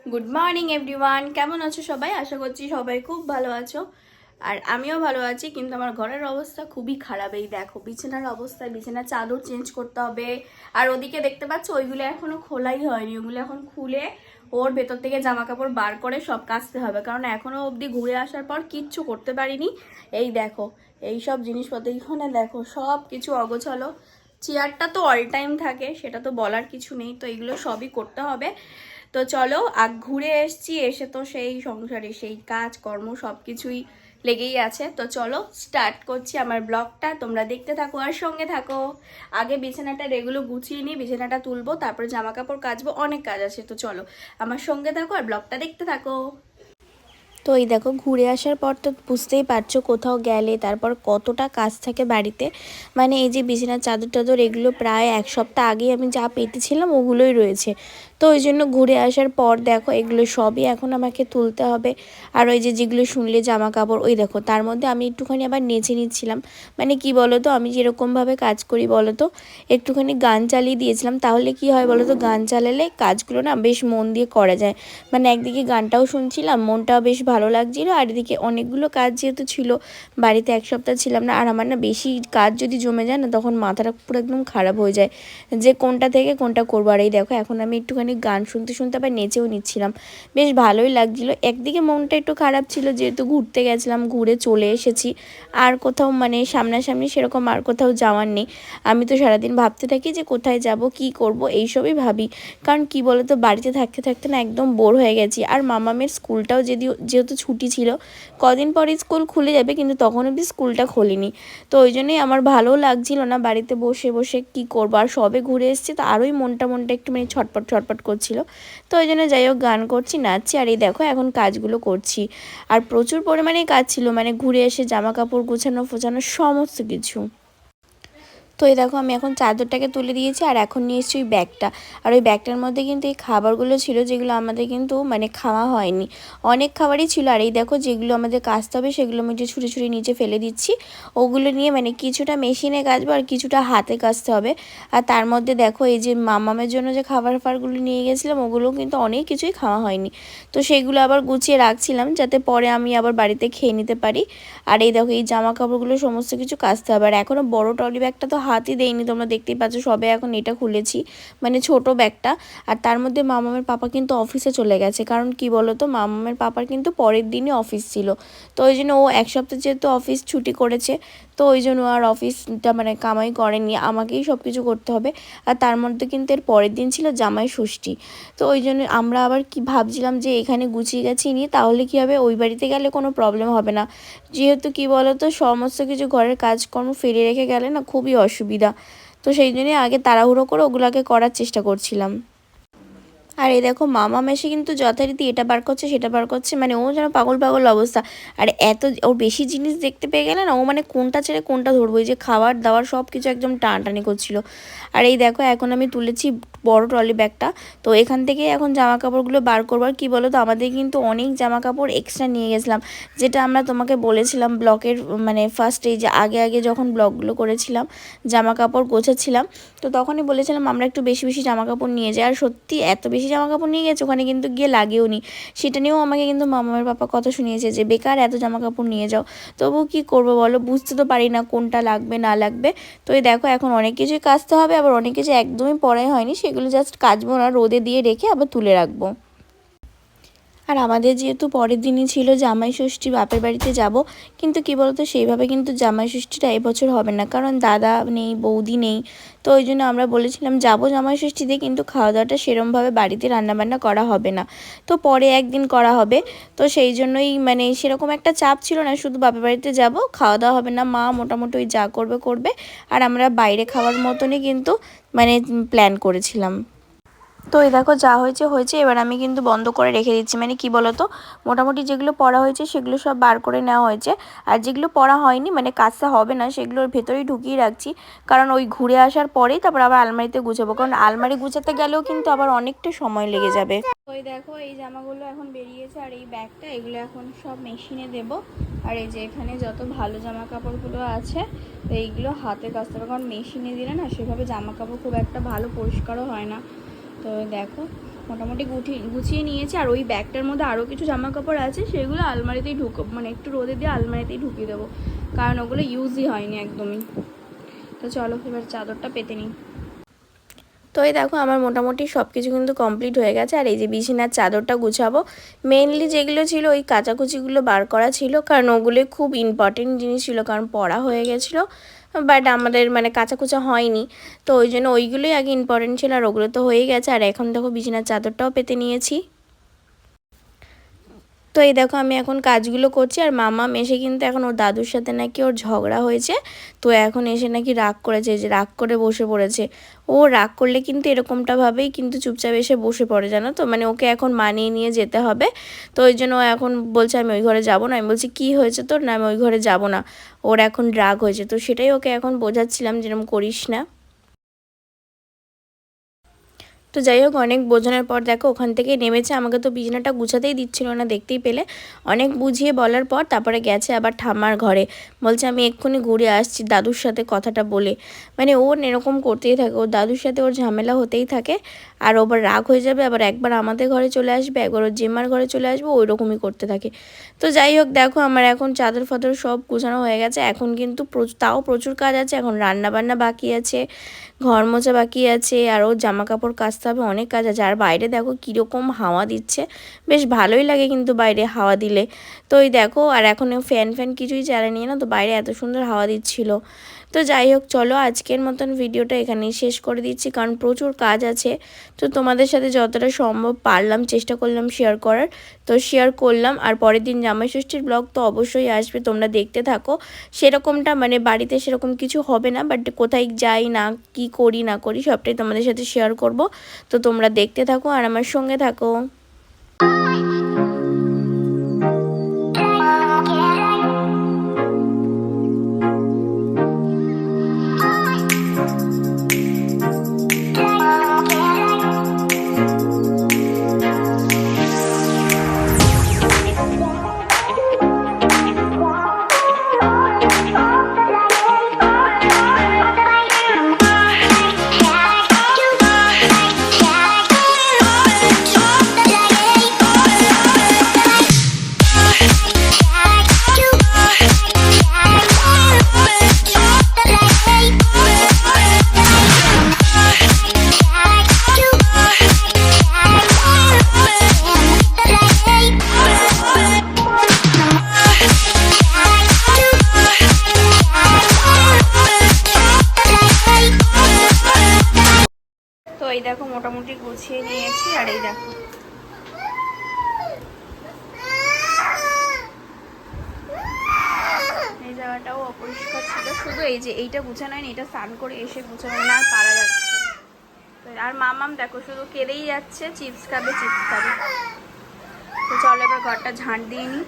Good morning everyone, কেমন আছো সবাই? আশা করছি সবাই খুব ভালো আছো। আর আমিও ভালো আছি, কিন্তু আমার ঘরের অবস্থা খুবই খারাপ। এই দেখো বিছানার অবস্থা, বিছানার চাদর চেঞ্জ করতে হবে। আর ওদিকে দেখতে পাচ্ছ ওইগুলো এখনো খোলাই হয়নি, ওগুলো এখন খুলে ওর ভেতর থেকে জামা কাপড় বার করে সব কাচতে হবে, কারণ এখনো অবধি ঘুরে আসার পর কিচ্ছু করতে পারিনি। এই দেখো এই সব জিনিসপত্র, এইখানে দেখো সব কিছু অগোছালো। চেয়ারটা তো অল টাইম থাকে, সেটা তো বলার কিছু নেই, তো এগুলো সবই করতে হবে। তো চলো, ঘুরে এসছি, এসে তো সেই সংসারে সেই কাজ কর্ম সব কিছুই লেগেই আছে। তো চলো স্টার্ট করছি আমার ব্লগটা, তোমরা দেখতে থাকো আর সঙ্গে থাকো। আগে বিছানাটা রেগুলো গুছিয়ে নিই, বিছানাটা তুলবো, তারপরে জামা কাপড় কাচবো, অনেক কাজ আছে। তো চলো আমার সঙ্গে থাকো আর ব্লগটা দেখতে থাকো। তো এই দেখো ঘুরে আসার পর তো বুঝতেই পারছো কোথাও গেলে তারপর কতটা কাজ থাকে বাড়িতে। মানে এই যে বিছানার চাদর টাদর এগুলো প্রায় এক সপ্তাহ আগেই আমি যা পেতেছিলাম ওগুলোই রয়েছে। তো ওই জন্য ঘুরে আসার পর দেখো এগুলো সবই এখন আমাকে তুলতে হবে। আর ওই যে যেগুলো শুনলে জামা কাপড়, ওই দেখো তার মধ্যে আমি একটুখানি আবার নেচে নিচ্ছিলাম। মানে কি বলো তো, আমি যেরকমভাবে কাজ করি বলো তো, একটুখানি গান চালিয়ে দিয়েছিলাম, তাহলে কি হয় বলো তো, গান চালালে কাজগুলো না বেশ মন দিয়ে করা যায়। মানে একদিকে গানটাও শুনছিলাম, মনটাও বেশ ভালো লাগছিল, আর এদিকে অনেকগুলো কাজ যেহেতু ছিল, বাড়িতে এক সপ্তাহ ছিলাম না, আর আমার না বেশি কাজ যদি জমে যায় না তখন মাথাটা পুরো একদম খারাপ হয়ে যায় যে কোনটা থেকে কোনটা করবো। আর এই দেখো এখন আমি একটুখানি গান শুনতে শুনতে আবার নেচেও নিচ্ছিলাম, বেশ ভালোই লাগছিলো। একদিকে মনটা একটু খারাপ ছিল যেহেতু ঘুরতে গেছিলাম, ঘুরে চলে এসেছি, আর কোথাও মানে সামনাসামনি সেরকম আর কোথাও যাওয়ার নেই। আমি তো সারাদিন ভাবতে থাকি যে কোথায় যাব, কি করব, এইসবই ভাবি। কারণ কি বলো তো, বাড়িতে থাকতে থাকতে না একদম বোর হয়ে গেছি। আর মামামের স্কুলটাও যেহেতু ছুটি ছিল, কদিন পরে স্কুল খুলে যাবে, কিন্তু তখন অবধি স্কুলটা খোলেনি। তো ওই জন্যই আমার ভালোও লাগছিল না বাড়িতে বসে বসে কি করবো, আর সবে ঘুরে এসেছি তো আরোই মনটা একটু মানে ছটপট ছটপট করছিল। তো ওই জন্য যাই হোক গান করছি, নাচছি, আর এই দেখো এখন কাজগুলো করছি। আর প্রচুর পরিমাণে কাজ ছিল, মানে ঘুরে এসে জামা কাপড় গোছানো ফোছানো সমস্ত কিছু। তো এই দেখো আমি এখন চাদরটাকে তুলে দিয়েছি, আর এখন নিয়ে এসেছি ওই ব্যাগটা। আর ওই ব্যাগটার মধ্যে কিন্তু এই খাবারগুলো ছিল যেগুলো আমাদের কিন্তু মানে খাওয়া হয়নি, অনেক খাবারই ছিল। আর এই দেখো যেগুলো আমাদের কাচতে হবে সেগুলো আমি যে ছুঁড়ে ছুঁড়ে নিচে ফেলে দিচ্ছি, ওগুলো নিয়ে মানে কিছুটা মেশিনে কাচবো আর কিছুটা হাতে কাচতে হবে। আর তার মধ্যে দেখো এই যে মামামের জন্য যে খাবারগুলো নিয়ে গেছিলাম ওগুলো কিন্তু অনেক কিছুই খাওয়া হয়নি, তো সেগুলো আবার গুছিয়ে রাখছিলাম যাতে পরে আমি আবার বাড়িতে খেয়ে নিতে পারি। আর এই দেখো এই জামা কাপড়গুলো সমস্ত কিছু কাচতে হবে। আর এখনও বড় ট্রলি ব্যাগটা তো হাতই দেয়নি, তোমরা দেখতেই পাচ্ছ, সবে এখন এটা খুলেছি, মানে ছোট ব্যাগটা। আর তার মধ্যে মামামের পাপা কিন্তু অফিসে চলে গেছে, কারণ কি বলো তো, মামামের পাপার কিন্তু পরের দিনই অফিস ছিল। তো ওই জন্য ও এক সপ্তাহ যেহেতু অফিস ছুটি করেছে, তো ওই জন্য আর অফিসটা মানে কামাই করেনি, আমাকেই সব কিছু করতে হবে। আর তার মধ্যে কিন্তু এর পরের দিন ছিল জামাই ষষ্ঠী। তো ওই জন্য আমরা আবার কি ভাবছিলাম যে এখানে গুছিয়ে গাছিয়ে নিয়ে তাহলে কি হবে, ওই বাড়িতে গেলে কোনো প্রবলেম হবে না। যেহেতু কি বলো তো, সমস্ত কিছু ঘরের কাজকর্ম ফেলে রেখে গেলে না খুবই অসুবিধা। তো সেই জন্যই আগে তাড়াহুড়ো করে ওগুলোকে করার চেষ্টা করছিলাম। আর এই দেখো মামা এসে কিন্তু যথারীতি এটা বার করছে সেটা বার করছে, মানে ও যেন পাগল পাগল অবস্থা। আর এত ওর বেশি জিনিস দেখতে পেয়ে গেলে না, ও মানে কোনটা ছেড়ে কোনটা ধরবো, এই যে খাবার দাবার সব কিছু একদম টানাটানি করছিল। আর এই দেখো এখন আমি তুলেছি বড় ট্রলি ব্যাগটা, তো এখান থেকে এখন জামা কাপড়গুলো বার করবো। আর কী বলো তো, আমাদের কিন্তু অনেক জামা কাপড় এক্সট্রা নিয়ে গেছিলাম, যেটা আমরা তোমাকে বলেছিলাম ব্লকের মানে ফার্স্ট এই যে আগে আগে যখন ব্লগগুলো করেছিলাম, জামা কাপড় গোছাচ্ছিলাম, তো তখনই বলেছিলাম আমরা একটু বেশি বেশি জামা কাপড় নিয়ে যাই। আর সত্যি এত বেশি জামা কাপড় নিয়ে গেছে, ওখানে কিন্তু গিয়ে লাগেও নি। সেটা নিয়েও আমাকে কিন্তু মামার পাপা কথা শুনিয়েছে যে বেকার এত জামা কাপড় নিয়ে যাও। তবুও কী করবো বলো, বুঝতে তো পারি না কোনটা লাগবে না লাগবে। তো এই দেখো এখন অনেক কিছুই কাচতে হবে, আবার অনেক কিছু একদমই পরাই হয়নি, সেগুলো জাস্ট কাচবো না, রোদে দিয়ে রেখে আবার তুলে রাখবো। আর আমাদের যেহেতু পরের দিনই ছিল জামাই ষষ্ঠী, বাপের বাড়িতে যাব, কিন্তু কী বলতো সেইভাবে কিন্তু জামাই ষষ্ঠীটা এবছর হবে না, কারণ দাদা নেই, বৌদি নেই। তো ওই জন্য আমরা বলেছিলাম যাবো জামাই ষষ্ঠীতে, কিন্তু খাওয়া দাওয়াটা সেরমভাবে বাড়িতে রান্নাবান্না করা হবে না, তো পরে একদিন করা হবে। তো সেই জন্যই মানে সেরকম একটা চাপ ছিল না, শুধু বাপের বাড়িতে যাব, খাওয়া দাওয়া হবে না, মা মোটামুটি ওই যা করবে করবে, আর আমরা বাইরে খাওয়ার মতনই কিন্তু মানে প্ল্যান করেছিলাম। তো এই দেখো যা হয়েছে হয়েছে, এবার আমি কিন্তু বন্ধ করে রেখে দিচ্ছি। মানে কি বলো তো, মোটামুটি যেগুলো পড়া হয়েছে সেগুলো সব বার করে নেওয়া হয়েছে, আর যেগুলো পড়া হয়নি মানে কাজটা হবে না সেগুলোর ভেতরেই ঢুকিয়ে রাখছি, কারণ ওই ঘুরে আসার পরেই তারপর আবার আলমারিতে গুছাবো, কারণ আলমারি গুছাতে গেলেও কিন্তু আবার অনেকটা সময় লেগে যাবে। ওই দেখো এই জামাগুলো এখন বেরিয়েছে, আর এই ব্যাগটা এগুলো এখন সব মেশিনে দেব। আর এই যে এখানে যত ভালো জামা কাপড়গুলো আছে তো এইগুলো হাতে কাচতে হবে, কারণ মেশিনে দিলে না সেভাবে জামা কাপড় খুব একটা ভালো পরিষ্কারও হয় না। তো দেখো মোটামুটি গুছিয়ে নিয়েছি। আর ওই ব্যাগটার মধ্যে আরও কিছু জামা কাপড় আছে, সেগুলো আলমারিতেই মানে একটু রোদে দিয়ে আলমারিতেই ঢুকিয়ে দেবো, কারণ ওগুলো ইউজই হয়নি একদমই। তো চলো এবার চাদরটা পেতে নিই। তো এই দেখো আমার মোটামুটি সব কিছু কিন্তু কমপ্লিট হয়ে গেছে। আর এই যে বিছানার চাদরটা গুছাবো, মেনলি যেগুলো ছিল ওই কাচাকুচিগুলো বার করা ছিল, কারণ ওগুলো খুব ইম্পর্টেন্ট জিনিস ছিল, কারণ পড়া হয়ে গেছিলো বাট আমাদের মানে কাচাকুচা হয়নি, তো ওই জন্য ওইগুলোই আগে ইম্পর্টেন্ট ছিল, আর ওগুলো তো হয়ে গেছে। আর এখন দেখো বিছানার চাদরটাও পেতে নিয়েছি। তো এই দেখো আমি এখন কাজগুলো করছি। আর মামা এসে কিন্তু এখন ওর দাদুর সাথে নাকি ওর ঝগড়া হয়েছে, তো এখন এসে নাকি রাগ করেছে, যে রাগ করে বসে পড়েছে। ও রাগ করলে কিন্তু এরকমটাভাবেই কিন্তু চুপচাপ এসে বসে পড়ে, জানো তো, মানে ওকে এখন মানিয়ে নিয়ে যেতে হবে। তো ওই জন্য ও এখন বলছে আমি ওই ঘরে যাব না। আমি বলছি কি হয়েছে তোর? না আমি ওই ঘরে যাব না, ওর এখন রাগ হয়েছে। তো সেটাই ওকে এখন বোঝাচ্ছিলাম যেরকম করিস না। তো যাই হোক, অনেক বোঝানোর পর দেখো ওখান থেকে নেমেছে, আমাকে তো বিছানাটা গুছাতেই দিচ্ছিল না, দেখতেই পেলে। অনেক বুঝিয়ে বলার পর তারপরে গেছে আবার ঠাম্মার ঘরে, বলছে আমি এক্ষুনি ঘুরে আসছি দাদুর সাথে কথাটা বলে। মানে ওর এরকম করতেই থাকে, ওর দাদুর সাথে ওর ঝামেলা হতেই থাকে। আর ওবার রাগ হয়ে যাবে, আবার একবার আমাদের ঘরে চলে আসবে, একবার ওর জেম্মার ঘরে চলে আসবে, ওই রকমই করতে থাকে। তো যাই হোক দেখো আমার এখন চাদর ফাদর সব গুছানো হয়ে গেছে। এখন কিন্তু তাও প্রচুর কাজ আছে, এখন রান্না বান্না বাকি আছে, ঘর মোছা বাকি আছে, আর ওর জামা কাপড় কাচতে হবে, অনেক কাজ আছে। আর বাইরে দেখো কীরকম হাওয়া দিচ্ছে, বেশ ভালোই লাগে কিন্তু বাইরে হাওয়া দিলে। তো ওই দেখো, আর এখন ফ্যান কিছুই চালানি না, তো বাইরে এত সুন্দর হাওয়া দিচ্ছিল। তো যাই হোক চলো আজকের মতন ভিডিওটা এখানেই শেষ করে দিচ্ছি, কারণ প্রচুর কাজ আছে। তো তোমাদের সাথে যতটা সম্ভব পারলাম চেষ্টা করলাম শেয়ার করার, তো শেয়ার করলাম। আর পরের দিন জামাই ষষ্ঠীর ব্লগ তো অবশ্যই আসবে, তোমরা দেখতে থাকো। সেরকমটা মানে বাড়িতে সেরকম কিছু হবে না, বাট কোথায় যাই না কি করি না করি সবটাই তোমাদের সাথে শেয়ার করব। তো তোমরা দেখতে থাকো আর আমার সঙ্গে থাকো। তো এই দেখো মোটামুটি গুছিয়ে নিয়েছি। আর এই দেখো এই জায়গাটাও অপরিষ্কার ছিল, শুধু এই যে এইটা গুছানো হয়নি, এটা স্নান করে এসে গুছানো না, আর পারা যাচ্ছে। আর মামাম দেখো শুধু কেঁদেই যাচ্ছে, চিপস খাবে চিপস খাবে। তো চলো এবার ঘরটা ঝাঁট দিয়ে নিই।